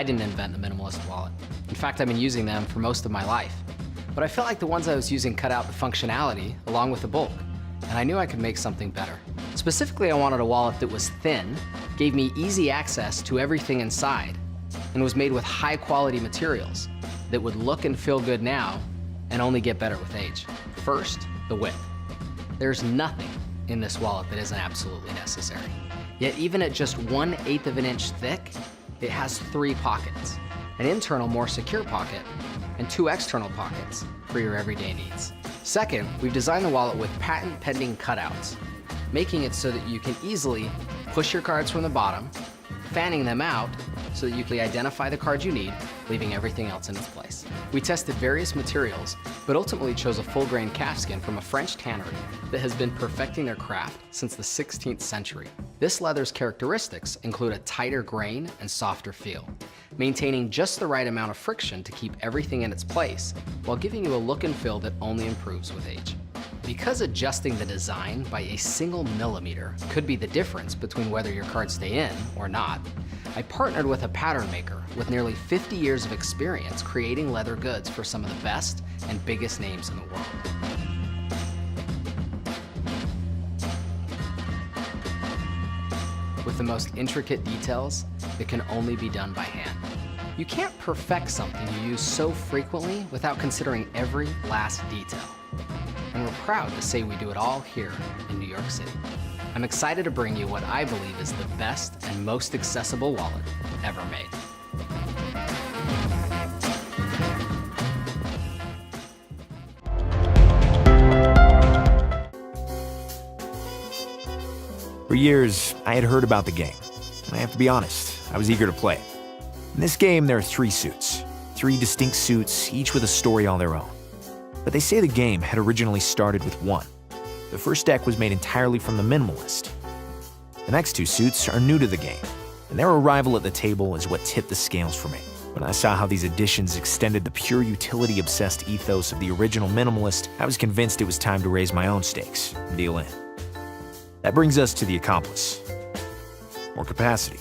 didn't invent the minimalist wallet. In fact, I've been using them for most of my life. But I felt like the ones I was using cut out the functionality along with the bulk, and I knew I could make something better. Specifically, I wanted a wallet that was thin, gave me easy access to everything inside, and was made with high quality materials that would look and feel good now and only get better with age. First, the width. There's nothing in this wallet that isn't absolutely necessary. Yet even at just 1/8 of an inch thick, it has 3 pockets, an internal, more secure pocket, and 2 external pockets for your everyday needs. Second, we've designed the wallet with patent-pending cutouts, making it so that you can easily push your cards from the bottom, fanning them out so that you can identify the cards you need, leaving everything else in its place. We tested various materials, but ultimately chose a full-grain calfskin from a French tannery that has been perfecting their craft since the 16th century. This leather's characteristics include a tighter grain and softer feel, maintaining just the right amount of friction to keep everything in its place, while giving you a look and feel that only improves with age. Because adjusting the design by a single millimeter could be the difference between whether your cards stay in or not, I partnered with a pattern maker with nearly 50 years of experience creating leather goods for some of the best and biggest names in the world. With the most intricate details that can only be done by hand. You can't perfect something you use so frequently without considering every last detail. And we're proud to say we do it all here in New York City. I'm excited to bring you what I believe is the best and most accessible wallet ever made. For years, I had heard about the game. I have to be honest, I was eager to play it. In this game, there are 3 suits. 3 distinct suits, each with a story all their own. But they say the game had originally started with 1. The first deck was made entirely from the Minimalist. The next 2 suits are new to the game, and their arrival at the table is what tipped the scales for me. When I saw how these additions extended the pure utility-obsessed ethos of the original Minimalist, I was convinced it was time to raise my own stakes and deal in. That brings us to the Accomplice. More capacity.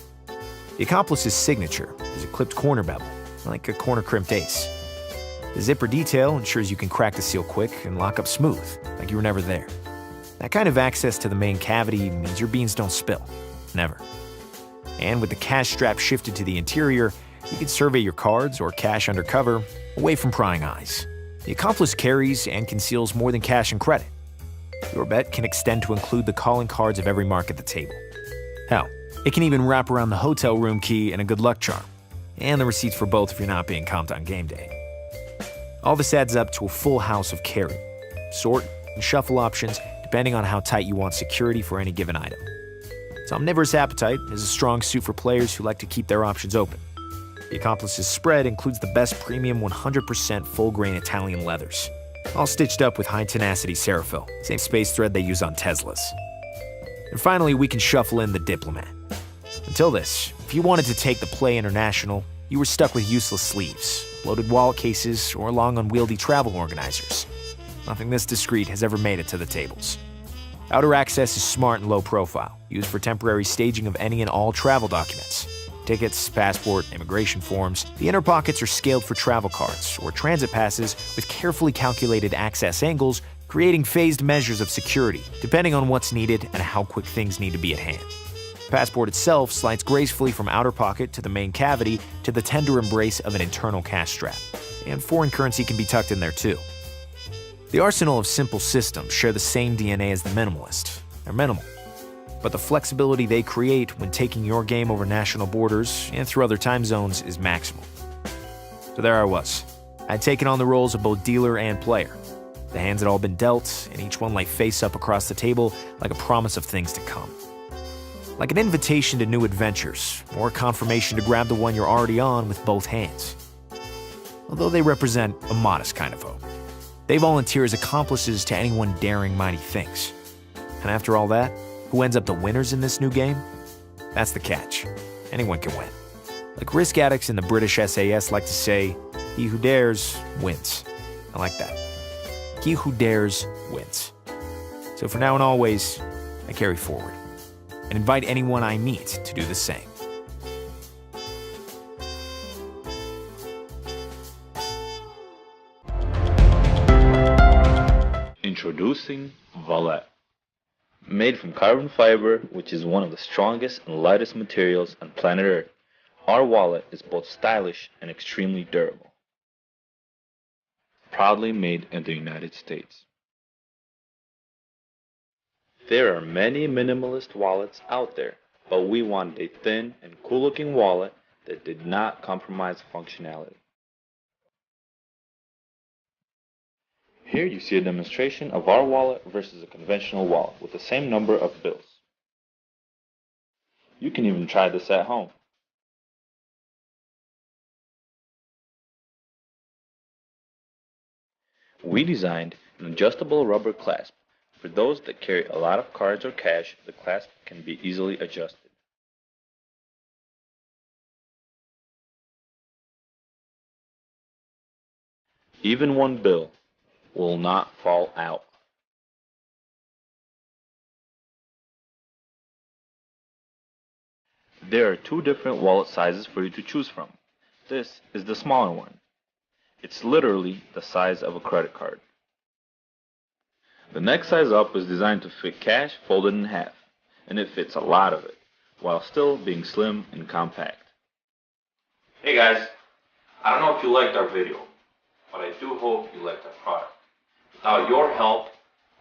The Accomplice's signature is a clipped corner bevel, like a corner crimped ace. The zipper detail ensures you can crack the seal quick and lock up smooth, like you were never there. That kind of access to the main cavity means your beans don't spill. Never. And with the cash strap shifted to the interior, you can survey your cards or cash undercover, away from prying eyes. The Accomplice carries and conceals more than cash and credit. Your bet can extend to include the calling cards of every mark at the table. Hell, it can even wrap around the hotel room key and a good luck charm, and the receipts for both if you're not being comped on game day. All this adds up to a full house of carry, sort, and shuffle options depending on how tight you want security for any given item. Its omnivorous appetite is a strong suit for players who like to keep their options open. The Accomplice's spread includes the best premium 100% full-grain Italian leathers, all stitched up with high-tenacity Ceraphil, same space thread they use on Teslas. And finally, we can shuffle in the Diplomat. Until this, if you wanted to take the play international, you were stuck with useless sleeves, loaded wallet cases, or long unwieldy travel organizers. Nothing this discreet has ever made it to the tables. Outer access is smart and low profile, used for temporary staging of any and all travel documents. Tickets, passport, immigration forms. The inner pockets are scaled for travel cards or transit passes with carefully calculated access angles, creating phased measures of security, depending on what's needed and how quick things need to be at hand. The passport itself slides gracefully from outer pocket to the main cavity to the tender embrace of an internal cash strap. And foreign currency can be tucked in there too. The arsenal of simple systems share the same DNA as the Minimalist. They're minimal. But the flexibility they create when taking your game over national borders and through other time zones is maximal. So there I was. I'd taken on the roles of both dealer and player. The hands had all been dealt, and each one lay face up across the table like a promise of things to come. Like an invitation to new adventures, or a confirmation to grab the one you're already on with both hands. Although they represent a modest kind of hope. They volunteer as accomplices to anyone daring mighty things. And after all that, who ends up the winners in this new game? That's the catch. Anyone can win. Like risk addicts in the British SAS like to say, he who dares wins. I like that. He who dares wins. So for now and always, I carry forward and invite anyone I meet to do the same. Introducing Wallet. Made from carbon fiber, which is one of the strongest and lightest materials on planet Earth, our wallet is both stylish and extremely durable. Proudly made in the United States. There are many minimalist wallets out there, but we wanted a thin and cool-looking wallet that did not compromise functionality. Here you see a demonstration of our wallet versus a conventional wallet with the same number of bills. You can even try this at home. We designed an adjustable rubber clasp. For those that carry a lot of cards or cash, the clasp can be easily adjusted. Even one bill will not fall out. There are two different wallet sizes for you to choose from. This is the smaller one. It's literally the size of a credit card. The next size up is designed to fit cash folded in half, and it fits a lot of it, while still being slim and compact. Hey guys, I don't know if you liked our video, but I do hope you liked our product. Without your help,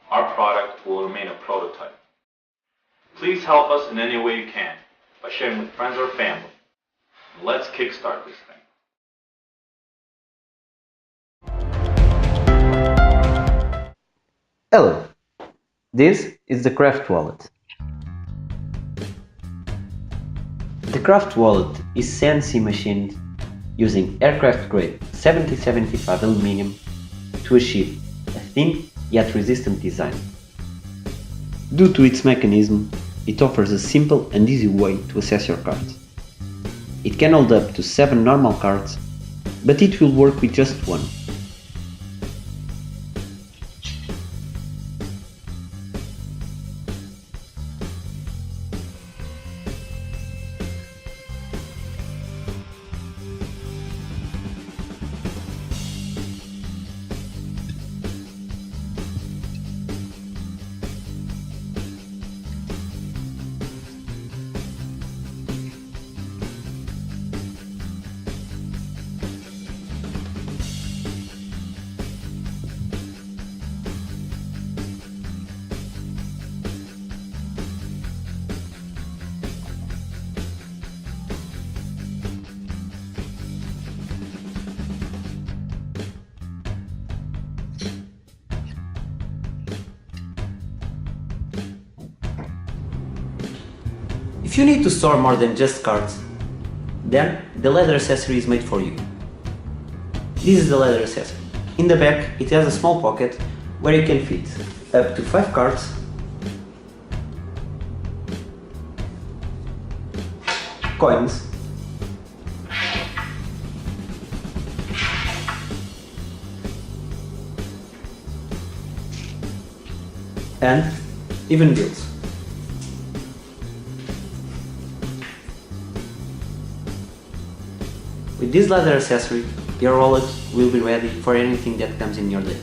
our product will remain a prototype. Please help us in any way you can by sharing with friends or family. Let's kickstart this thing. Hello, this is the Craft Wallet. The Craft Wallet is CNC machined using aircraft grade 7075 aluminum to achieve a thin yet resistant design. Due to its mechanism, it offers a simple and easy way to access your cards. It can hold up to 7 normal cards, but it will work with just one. If you need to store more than just cards, then the leather accessory is made for you. This is the leather accessory. In the back it has a small pocket where you can fit up to 5 cards, coins, and even bills. With this leather accessory, your wallet will be ready for anything that comes in your day.